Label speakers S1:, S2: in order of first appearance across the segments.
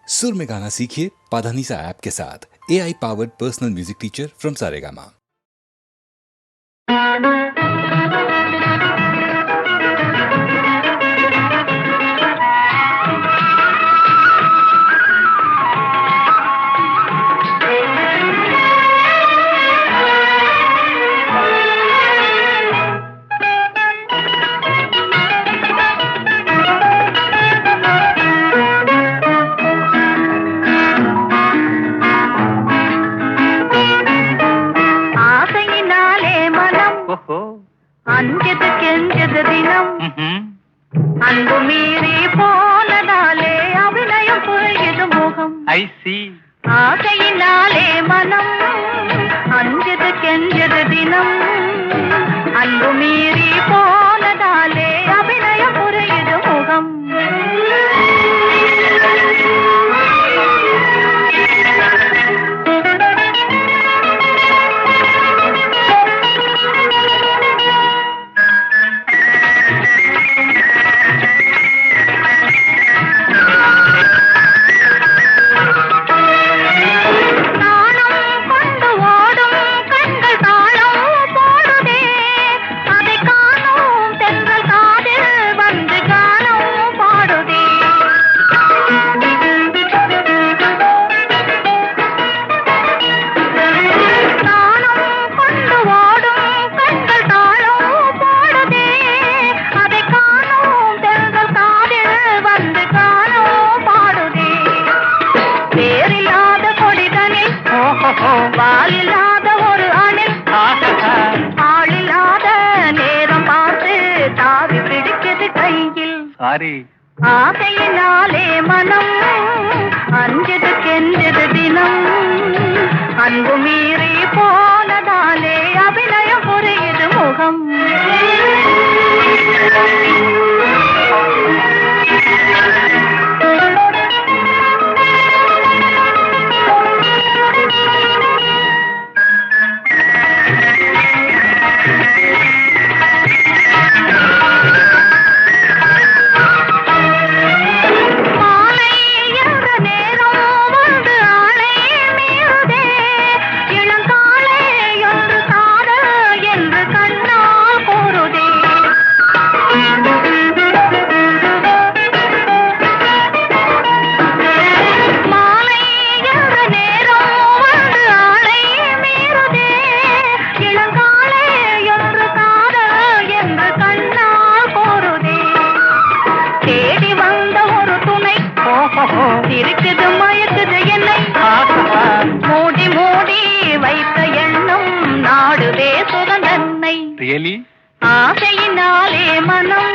S1: सुर में गाना सीखिए पाधानीसा ऐप के साथ। AI powered personal music teacher from Saregama.
S2: அஞ்சது கெஞ்சது தினம் அன்பு மீறி போனதாலே அபிநயம் புரியுது முகம் ஆசையினாலே மனம் அஞ்சது கெஞ்சது தினம் அன்பு மீறி போனதாலே அபிநயம் புரியுது முகம் வாலில்லாத ஒரு அணில் ஆளில்லாத நேரம் பார்த்து தாவி பிடிக்குது கையில் ஆசையினாலே மனம் அஞ்சது கெஞ்சது தினம் அன்பு மீறி போனதாலே அபிநயம் புரியுது முகம் இருக்குது மயக்குது என்னை மூடி மூடி வைத்த எண்ணம் நாடுவே சுதந்தன்னை ஆசையினாலே மனம்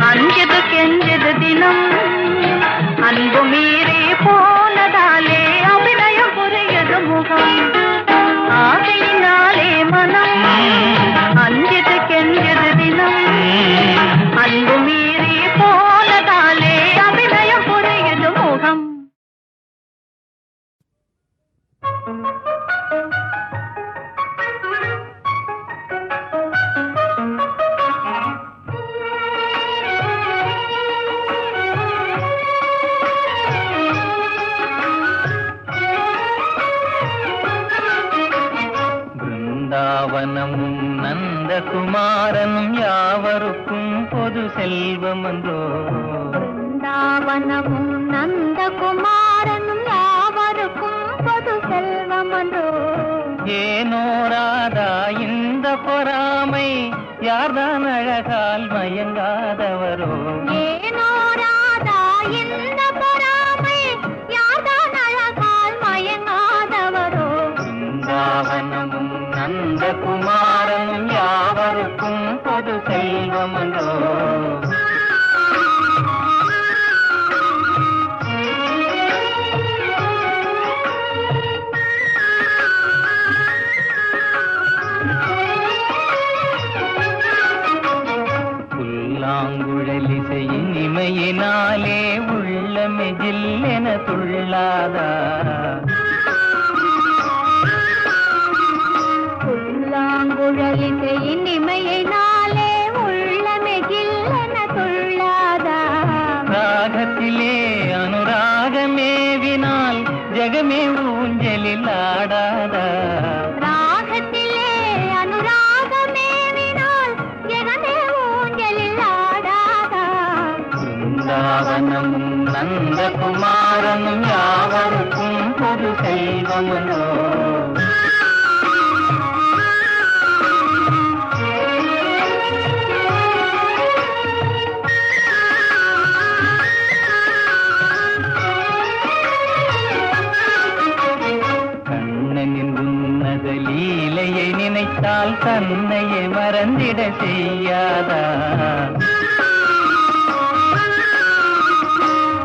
S2: அஞ்சது கெஞ்சது தினம் அன்பு மீறி போனதாலே அபிநயம் புரியுது முகம் ஆசையினாலே மனம் அஞ்சது கெஞ்சது தினம் அன்பு மீறி போனதாலே அபிநயம் புரியுது முகம்
S3: பிருந்தாவனமும் நந்தகுமாரனும் யாவருக்கும் பொது செல்வமன்றோ
S2: பிருந்தாவனமும் நந்தகுமாரனும் யாவருக்கும் பொது செல்வமன்றோ
S3: ஏனோராதா இந்த பொறாமை யார்தான் அழகால் மயங்காதவரோ
S2: ஏனோராதா இந்த பொறாமை யார்தான் அழகால் மயங்காதவரோ
S3: பிருந்தாவனமும் நந்தகுமாரனும் யாவருக்கும் பொது செல்வமன்றோ புல்லாங்குழலிசையின் இமையினாலே உள்ளமே ஜில்லென துள்ளாதா
S2: புல்லாங்குழலிசையின் இமையினாலே உள்ளமே ஜில்லென துள்ளாதா
S3: ராகத்திலே அனுராகமே ஜெகமே ஊஞ்சலில் ஆடாதா?
S2: ராகத்திலே அனுராகமேவினால் ஜெகமே ஊஞ்சலில் ஆடாதா?
S3: பிருந்தாவனமும் நந்தகுமாரனும் யாவருக்கும் பொது செல்வமனோ. லீலையை நினைத்தால் தன்னையே மறந்திட செய்யாதா?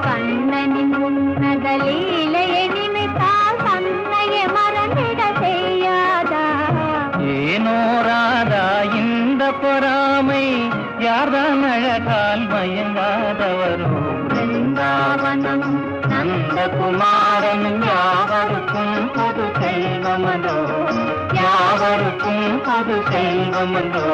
S2: கண்ணனின் உன்னத லீலையை நினைத்தால் தன்னையே மறந்திட செய்யாதா?
S3: ஏனோ ராதா இந்த பொறாமை, யார்தான் அழகால் மயங்காதவரோ? பிருந்தாவனம் நந்தகுமாரனும் யாவருக்கும் பொது செல்வமதோ, யாவருக்கும் பொது செல்வமதோ.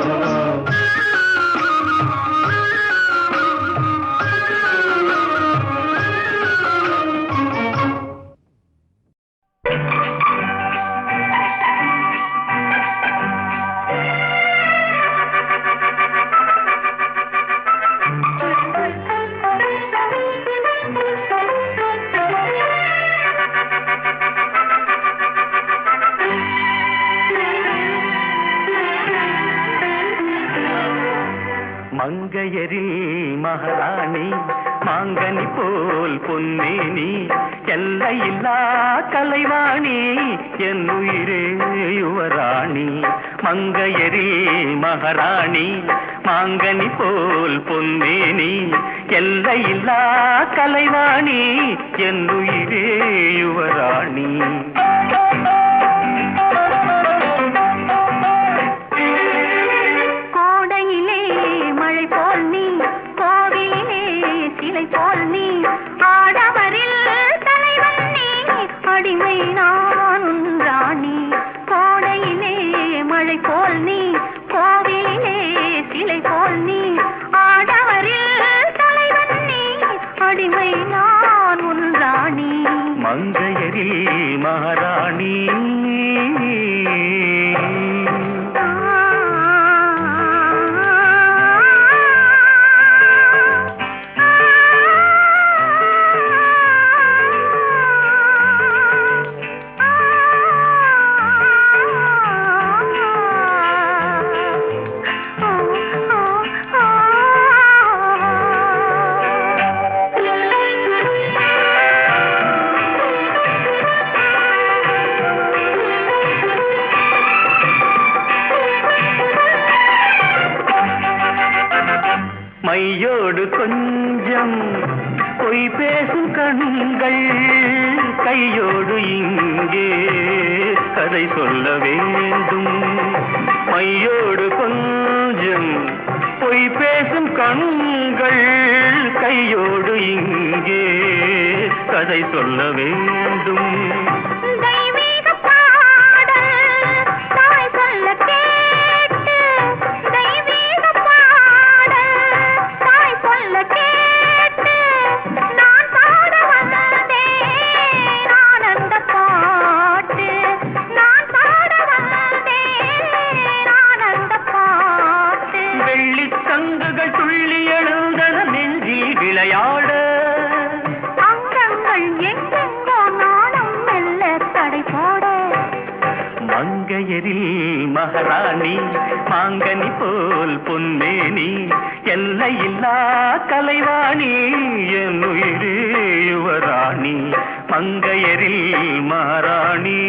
S3: மங்கையரில் மகாராணி மாங்கனி போல் பொன்னேனி, எல்லையில்லா கலைவாணி என் உயிரே யுவராணி. மங்கையரில் மகாராணி மாங்கனி போல் பொன்னேனி, எல்லையில்லா கலைவாணி என் உயிரே யுவராணி.
S2: அடிமை நான் ராணி, கோடையிலே மழை போல் நீ, கோவிலே சிலை போல் நீ, ஆடவரில் தலைவன் நீ, அடிமை நான் உன் ராணி.
S3: மங்கையரில் மகாராணி மையோடு கொஞ்சம் பொய் பேசும் கண்கள், கையோடு இங்கே கதை சொல்ல வேண்டும். மையோடு கொஞ்சம் பொய் பேசும் கண்கள், கையோடு இங்கே கதை சொல்ல வேண்டும். மங்கையரில் மகாராணி மாங்கனி போல் பொன்னேனி, எல்லையில்லா கலைவாணி என் உயிரே யுவராணி. மங்கையரில் மகாராணி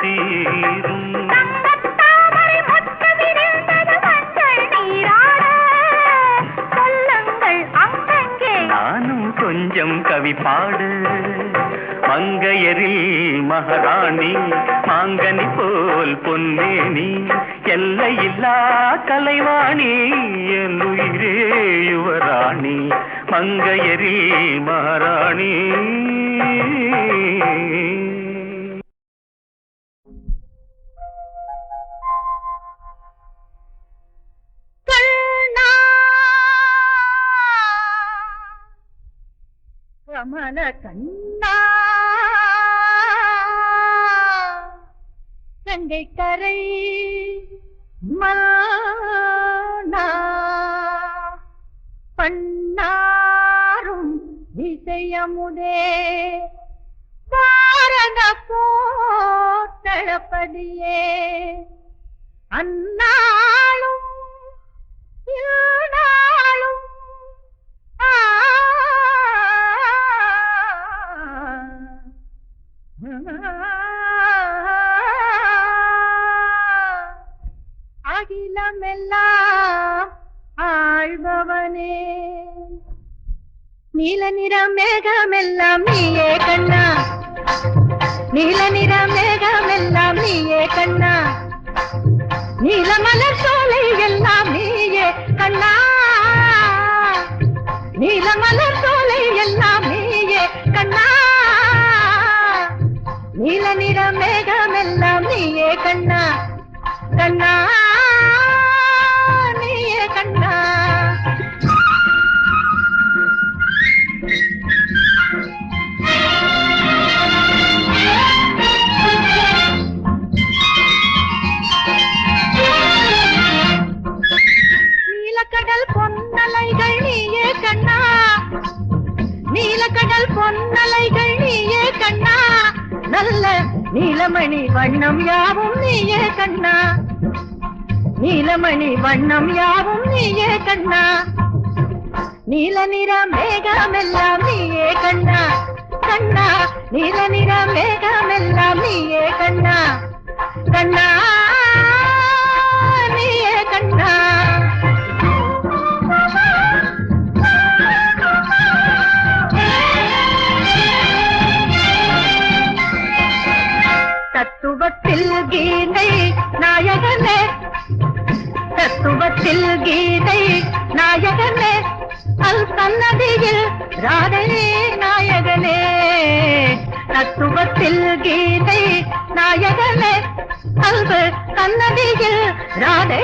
S3: தீரும்.
S2: தங்கத்தாமரை மொட்டு விரிந்தது மஞ்சள் நீராட. சொல்லுங்கள் அங்கங்கே.
S3: நானும் கொஞ்சம் கவி பாடு. மங்கையரில் மகாராணி மாங்கனி போல் பொன்னேனி எல்லையில்லா கலைவாணி என் உயிரே யுவராணி மங்கையரில் மகாராணி.
S2: கமல கண்ணா கங்கை கரை மன்னா பண்ணாரும் திசையமுதே பாரத போத்தளபதியே அந்நாளும் இந்நாளும் அகிலமெல்லாம் ஆழ்பவனே. நீல நிற மேகமெல்லாம் நீயே கண்ணா. நீல நிற மேகமெல்லாம் நீயே கண்ணா. நீலமலர் சோலை எல்லாம் நீயே கண்ணா. நீலமலர் சோலை எல்லாம் நீயே கண்ணா. நீல நிற மேகமெல்லாம் நீயே கண்ணா. கண்ணா நீயே கண்ணா. நீலக்கடல் பொன்னலைகள் நீயே கண்ணா. நீலக்கடல் பொன்னலைகள் நீயே கண்ணா. நல்ல நீலமணி வண்ணம் யாவும் நீயே கண்ணா. நீலமணி வண்ணம் யாவும் நீயே கண்ணா. நீல நிற மேகமெல்லாம் நீயே கண்ணா. கண்ணா நீல நிற மேகமெல்லாம் நீயே கண்ணா. கண்ணா நீயே கண்ணா. தத்துவத்தில் கீதை நாயகனே. தத்துவத்தில் கீதை நாயகனே. அல் சன்னதியில் ராதை நாயகனே. தத்துவத்தில் கீதை நாயகனே. அல்பு சன்னதியில் ராதை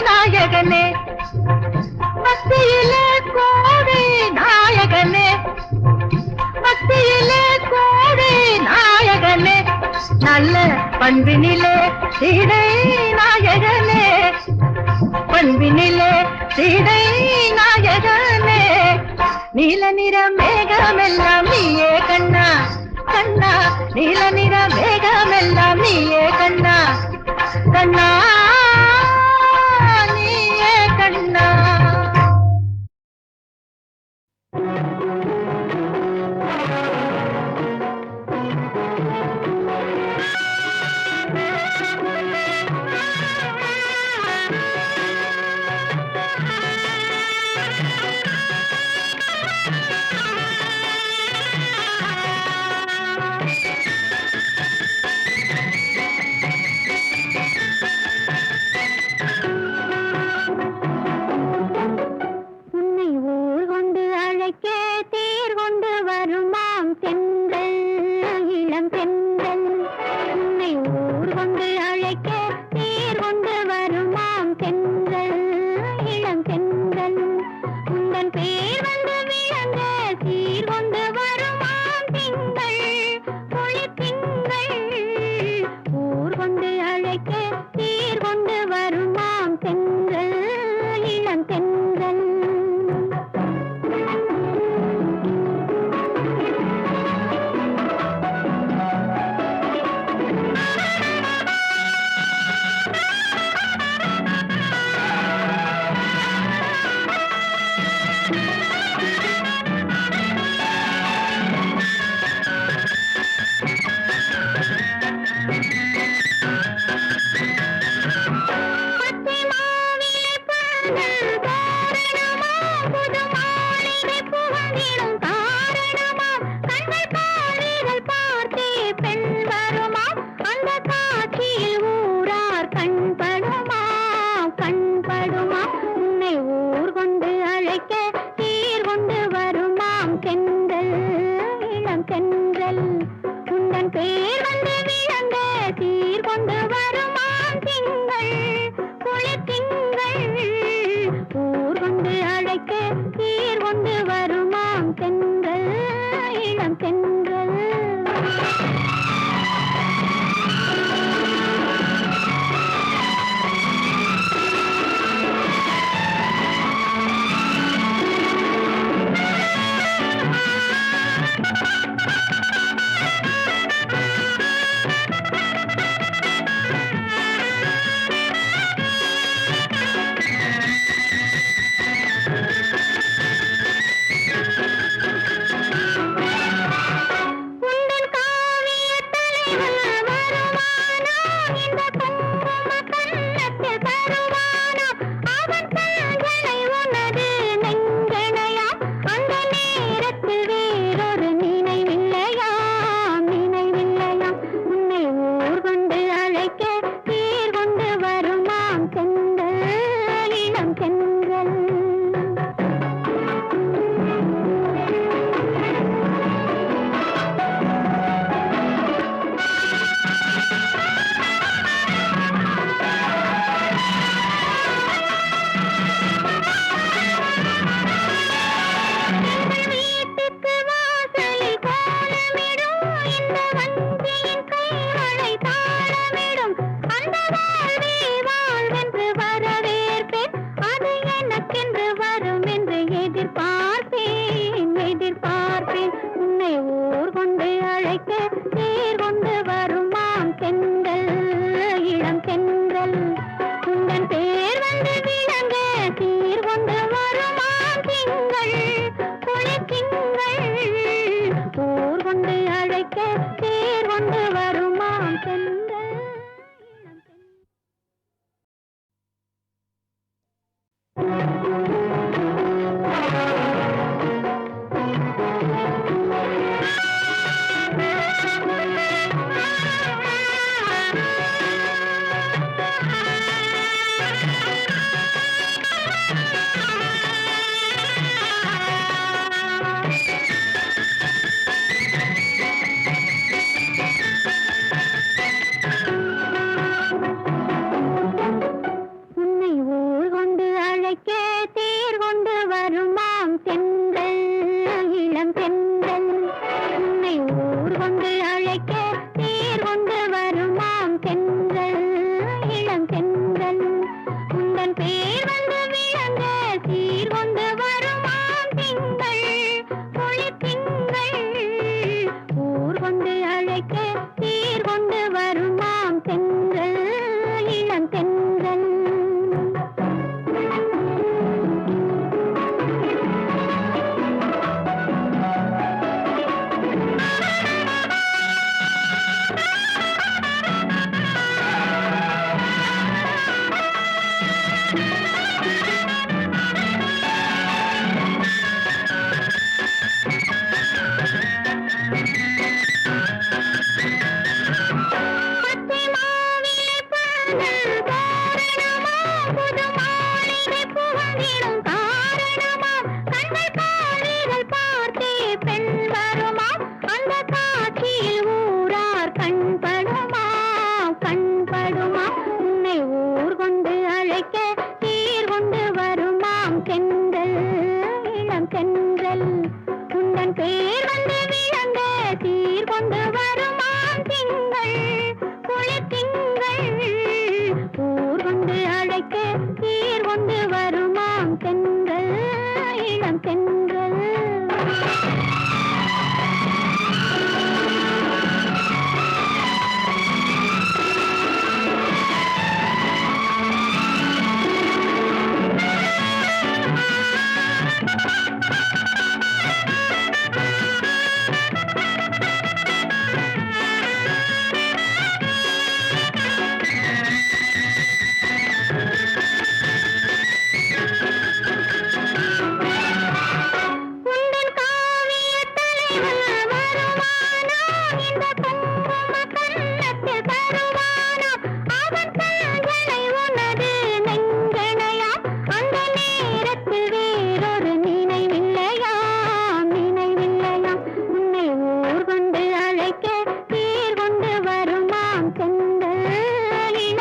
S2: நாயகனே. மத்தியிலே கோடி நாயகனே. மத்தியிலே கோடி நாயகனே. நல்ல பண்பினிலே சீதை நாயகனே. பண்பினிலே சீதை நாயகனே. நீல நிற மேகமெல்லாம் நீயே கண்ணா. கண்ணா நீல நிற மேகமெல்லாம் நீயே கண்ணா. கண்ணா நீயே கண்ணா.
S4: கொண்டு வருமாம் திங்கள் குளிர்திங்கள் ஊர் கொண்டு அழைக்க சீர் கொண்டு வருமாம் தென்றல் இளம் தென்றல்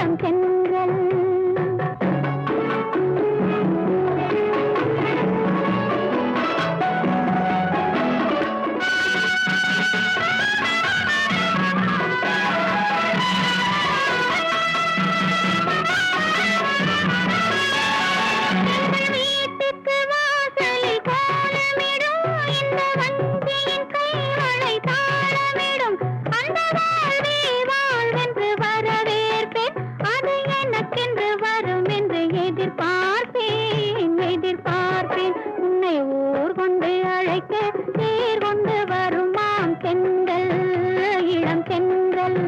S4: இளம் தென்றல். வீட்டுக்கு வாசலில் கோலமிடும் இந்த வஞ்சியின் கைவளை தாளமிடும். அந்த வாழ்வே வாழ்வென்று வரவேற்பேன், அது எனக்கென்று வரும் என்று எதிர்பார்ப்பேன் எதிர்பார்ப்பேன். உன்னை ஊர் கொண்டு அழைக்க தேர் கொண்டு வருமாம் தென்றல் இளம் தென்றல்.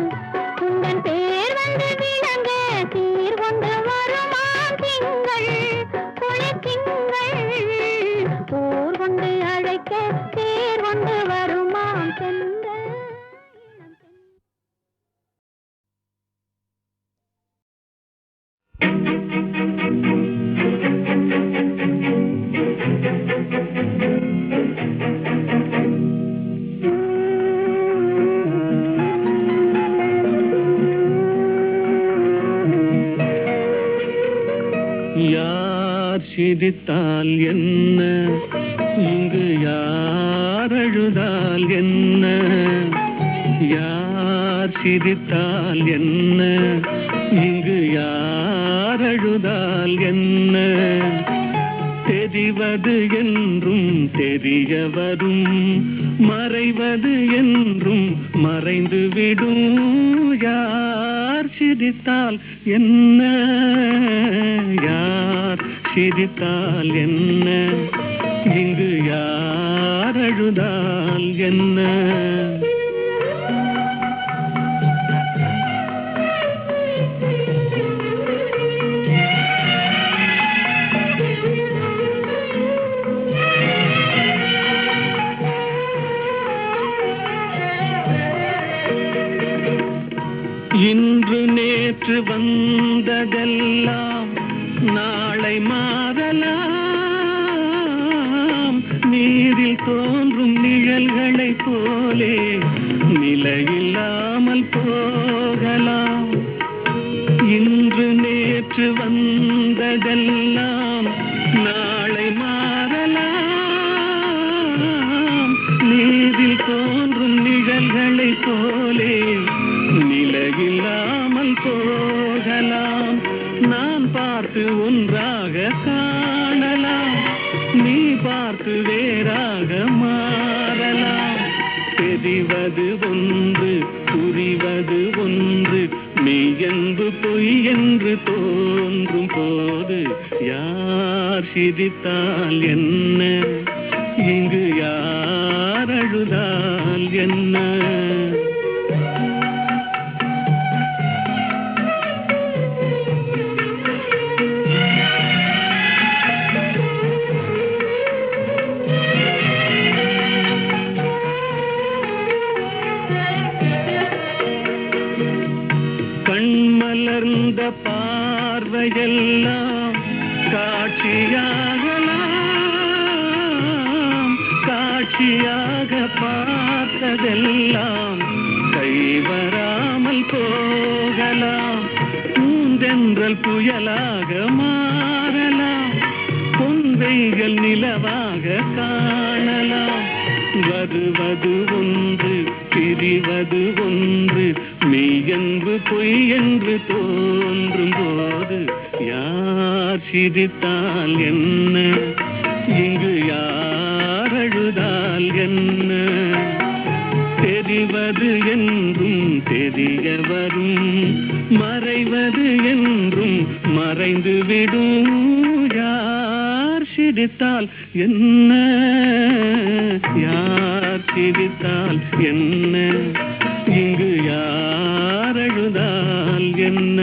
S4: உந்தன் பேர் வந்து விளங்க சீர் கொண்டு வருமாம் திங்கள் குளித்திங்கள். ஊர் கொண்டு அழைக்க தேர் கொண்டு வருமாம் தென்றல் இளம் தென்றல்.
S3: யார் சிரித்தால் என்ன, இங்கு யார் அழுதால் என்ன? யார் சிரித்தால் என்ன, இங்கு யார் அழுதால் என்ன? தெரிவது என்றும் தெரிய வரும், மறைவது என்றும் மறைந்து விடும். யார் சிரித்தால் என்ன, யார் சிரித்தால் என்ன, இங்கு யார் அழுதால் என்ன? இன்று நேற்று வந்ததெல்லாம் நாளை மாறலாம். நீரில் தோன்றும் நிழல்களைப் போலே நிலையில்லாமல் போகலாம். இன்று நேற்று வந்ததெல்லாம் நாளை மாறலாம். நீரில் தோன்றும் நிழல்களைப் போலே நிலையில்லாமல் போகலாம். நான் பார்த்து ஒன்றாக காணலாம், நீ பார்த்து வேறாக மாறலாம். தெரிவது ஒன்று புரிவது ஒன்று, மெய் என்று பொய் என்று தோன்றும் போது யார் சிரித்தால் என்ன, இங்கு யார் அழுதால் என்ன? கண்மலர்ந்த பார்வையெல்லாம் காட்சியாகலாம், காட்சியாக பார்த்ததெல்லாம் கைவராமல் போகலாம். பூந்தென்றல் புயலாக மாறலாம், பொந்தைகள் நிலவாக காணலாம். வருவது ஒன்று பிரிவது ஒன்று, மெய்யென்று பொய் என்று தோன்றும் போது யார் சிரித்தால் என்ன, இங்கு யார் அழுதால் என்ன? தெரிவது என்றும் தெரிய வரும், மறைவது என்றும் மறைந்து விடும். யார் சிரித்தால் என்ன, யார் சிரித்தால் என்ன, இங்கு யார் அழுதால் என்ன?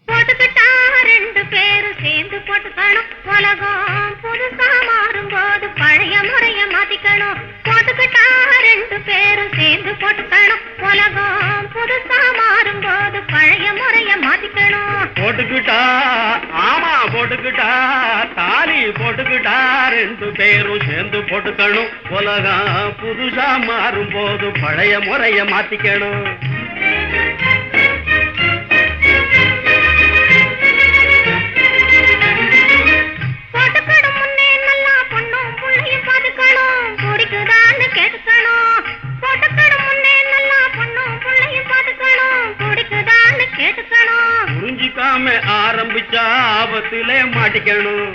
S4: போட்டுக்கிட்டா ரெண்டு பேரும் சேர்ந்து போட்டுக்கணும், உலகம் புதுசா மாறும்போது பழைய முறைய மாத்திக்கணும். போட்டுக்கிட்டா ரெண்டு பேரும் சேர்ந்து போட்டுக்கணும், உலகம் புதுசா மாறும்போது பழைய முறைய மாத்திக்கணும்.
S3: போட்டுக்கிட்டா, ஆமா போட்டுக்கிட்டா, தாலி போட்டுக்கிட்டா ரெண்டு பேரும் சேர்ந்து போட்டுக்கணும். உலகம் புதுசா மாறும் போது பழைய முறைய மாத்திக்கணும்.
S4: போட்டுக்கணும் முன்னே நல்லா பொண்ணும் புள்ளையும் பாத்துக்கணும். பிடிக்குதான்னு கேட்டுக்கணும். போட்டுக்கணும் முன்னே நல்லா பொண்ணும் புள்ளையும் பாத்துக்கணும். பிடிக்குதான்னு கேட்டுக்கணும்.
S3: புரிஞ்சிக்காம ஆரம்பிச்சா ஆபத்திலே மாட்டிக்கணும்.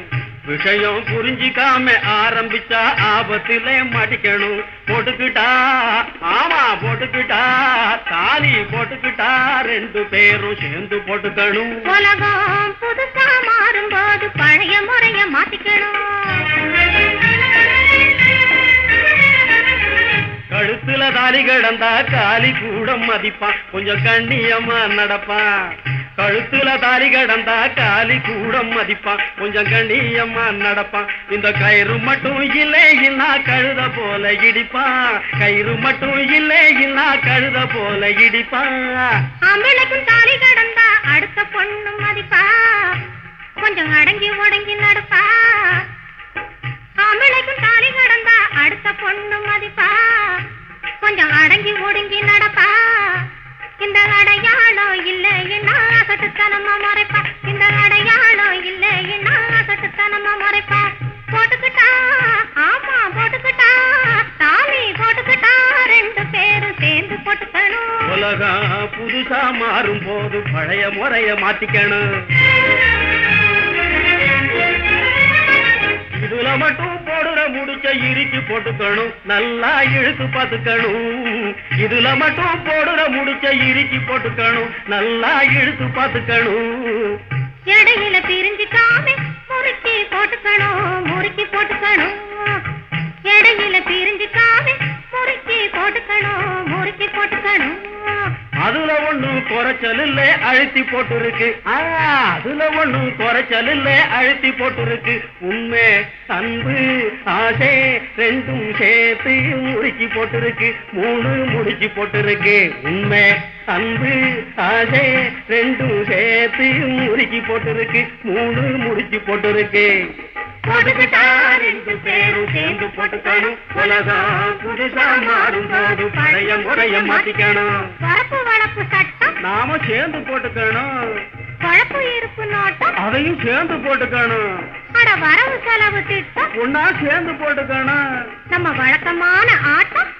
S3: விஷயம் புரிஞ்சிக்காம ஆரம்பிச்சா ஆபத்திலே மாட்டிக்கணும். போட்டுக்கிட்டா ஆமா போட்டுக்கிட்டா தாலி போட்டுக்கிட்டா ரெண்டு பேரும் சேர்ந்து போட்டுக்கணும்.
S4: உலகம் புதுசா மாறும்போது பழைய முறைய மாத்திக்கணும்.
S3: கழுத்துல தாலி கிடந்தா காலி கூட மதிப்பான். கொஞ்சம் கண்ணியமா நடப்பான். கழுத்துல தாலி கிடந்தா காலி கூட மதிப்பான். கொஞ்சம் கண்ணியமா நடப்பான். இந்த கயிறு மட்டும் இல்லைன்னா கழுத போல இடிப்பான். கயிறு மட்டும் இல்லைன்னா கழுத போல இடிப்பான்.
S4: ஆம்பளைக்கும் தாலி கிடந்தா அடுத்த பொண்ணு மதிப்பா. கொஞ்சம் அடங்கி ஒடங்கி நடப்பா. ஆம்பளைக்கும் தாலி கிடந்தா அடுத்த பொண்ணு மதிப்பா. கொஞ்சம் அடங்கி ஒடுங்கி நடப்பா. இந்த அடையாளம் இல்லைன்னா கட்டுத்தனமா மறைப்பா. இந்த அடையாளம் இல்லைன்னா கட்டுத்தனமா மறைப்பா. போட்டுக்கிட்டா ஆமா போட்டுக்கிட்டா தாலி போட்டுக்கிட்டா ரெண்டு பேரும் சேர்ந்து போட்டுக்கணும்.
S3: உலகம் புதுசா மாறும் போது பழைய முறைய மாத்திக்கணும். இதுல மட்டும் போடுற முடிச்ச இறுக்கி போட்டுக்கணும். நல்லா இழுத்து பாத்துக்கணும். இதுல மட்டும் போடுற முடிச்ச இறுக்கி போட்டுக்கணும். நல்லா இழுத்து பாத்துக்கணும்.
S4: இடையில பிரிஞ்சுக்காம முறுக்கி போட்டுக்கணும். முறுக்கி போட்டுக்கணும். இடையில பிரிஞ்சுக்காம முறுக்கி போட்டுக்கணும். முறுக்கி போட்டுக்கணும்.
S3: அதுல ஒண்ணும் குறைச்சல் இல்ல அழுத்தி போட்டுருக்கு. அதுல ஒண்ணும் குறைச்சல் இல்ல அழுத்தி போட்டுருக்கு. உண்மை அன்பு ஆசை ரெண்டும் சேர்த்து முறுக்கி போட்டுருக்கு. மூணு முடிச்சு போட்டுருக்கு. உண்மை அன்பு ஆசை ரெண்டும் சேர்த்து முறுக்கி போட்டுருக்கு. மூணு முடிச்சு போட்டுருக்கு. போட்டுக்கிட்டா ரெண்டு பேரும் சேர்ந்து போட்டுக்கணும். உலகம் புதுசா மாறும் போது பழைய முறைய மாத்திக்கணும்.
S4: வரப்பு வளப்பு சட்டம்
S3: நாம சேர்ந்து போட்டுக்கணும்.
S4: வளப்பு இருப்பு நோட்டம்
S3: அதையும் சேர்ந்து போட்டுக்கணும்.
S4: அட வரவு செலவு திட்டம்
S3: ஒன்னா சேர்ந்து போட்டுக்கணும்.
S4: நம்ம வழக்கமான ஆட்டம்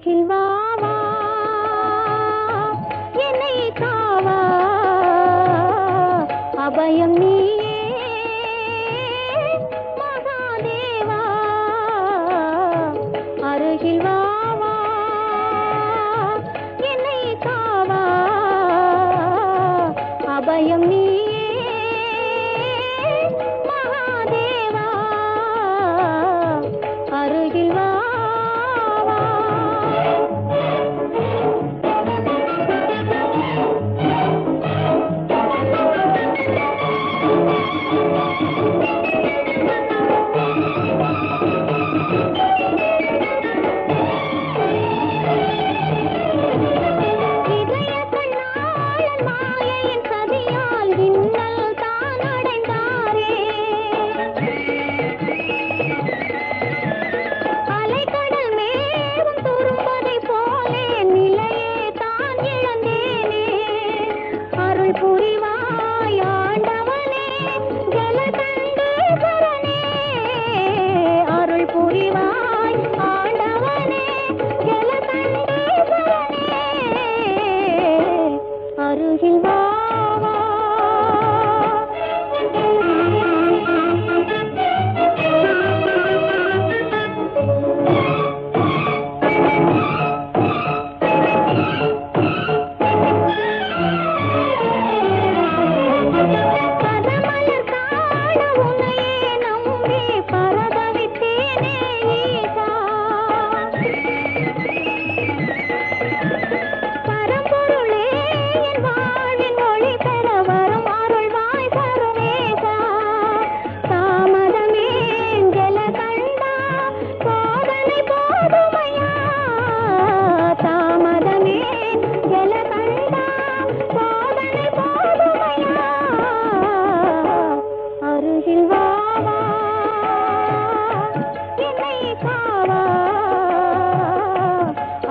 S4: அருகில் வா வா என்னை காவா அபயம் நீயே மகாதேவா அருகில் வா வா என்னை காவா அபயம் நீயே மகாதேவா அருகில் வா அருகில் வா வா பதமலர் காண உன்னையே நம்பி பரதவித்தேனே ஈசா பரம்பொருளே என் வாழ்வின் ஒளி பெற வரும் அருள்வாய் சர்வேசா தாமதமே ஜலகண்டா சோதனை போதுமையா தாமதமே ஜலகண்டா சோதனை போதுமையா அருகில் வா வா என்னை காவா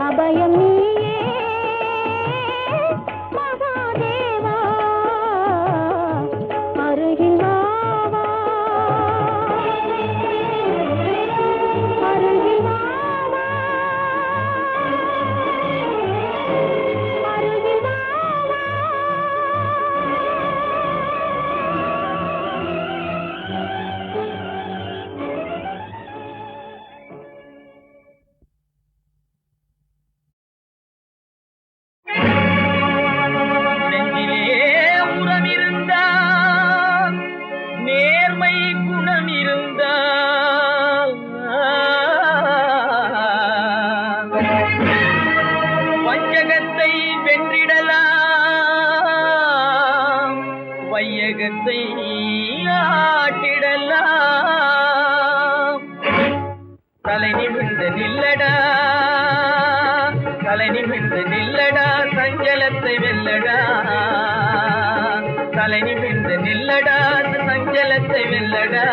S4: அபயம் நீயே மகாதேவா அருகில் வா வா அருகில் வா வா அருகில் வா வா
S3: நெஞ்சிலே உரம் இருந்தா நேர்மை குணம் இருந்தா வஞ்சகத்தை வென்றிடலாம் வையகத்தை ஆட்டிடலாம் தலை நிமிர்ந்து நில்லடா தலை நிமிர்ந்து நில்லடா சஞ்சலத்தை வெல்லடா தலை நிமிர்ந்து நில்லடா சஞ்சலத்தை வெல்லடா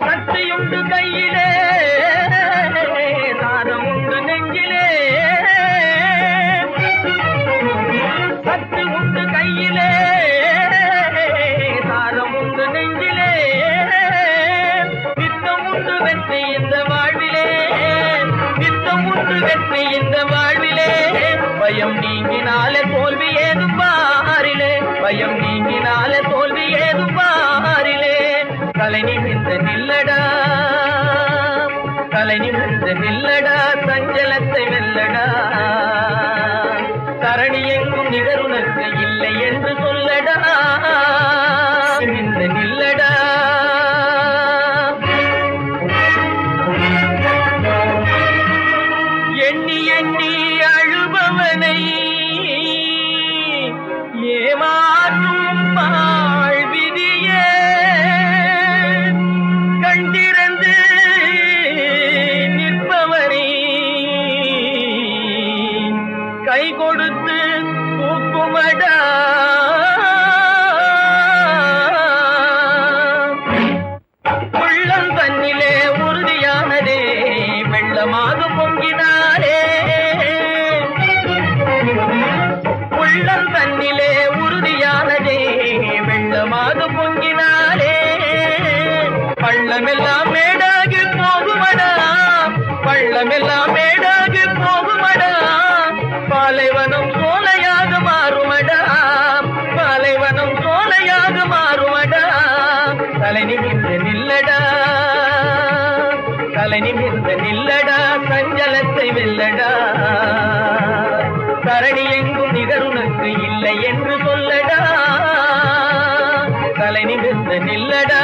S3: சக்தியுண்டு கையிலே சாதம் உண்டு நெஞ்சிலே சக்தி உண்டு கையிலே சாதம் உண்டு நெஞ்சிலே நித்தம் உண்டு வெற்றி இந்த வாழ்விலே நித்தம் உண்டு வெற்றி இந்த வாழ்விலே பயம் நீங்கினாலே தோல்வி ஏதும் பாரிலே பயம் நீங்கினாலே தோல்வி ஏதும் பாரிலே தலை நிமிர்ந்து நில்லடா தலை நிமிர்ந்து நில்லடா சஞ்சலத்தை வெல்லடா தரணி எங்கும் நிகருனக்கு இல்லை என்று சொல்லடா நிமிர்ந்து நில்லடா எண்ணி எண்ணி அழுபவனை ஏமாற்றும் வாழ்விதியே கண்டிருந்து நிற்பவனே
S5: பள்ளமெல்லாம் மேடாகி போகுமடா, பள்ளமெல்லாம் மேடாகி போகுமடா, பாலைவனம் சோலையாக மாறுமடா, பாலைவனம் சோலையாக மாறுமடா. தலை நிமிர்ந்து நில்லடா, தலை நிமிர்ந்து நில்லடா, சஞ்சலத்தை வெல்லடா. தரணி எங்கும் நிகருனக்கு இல்லை என்று சொல்லடா, தலை நிமிர்ந்து நில்லடா.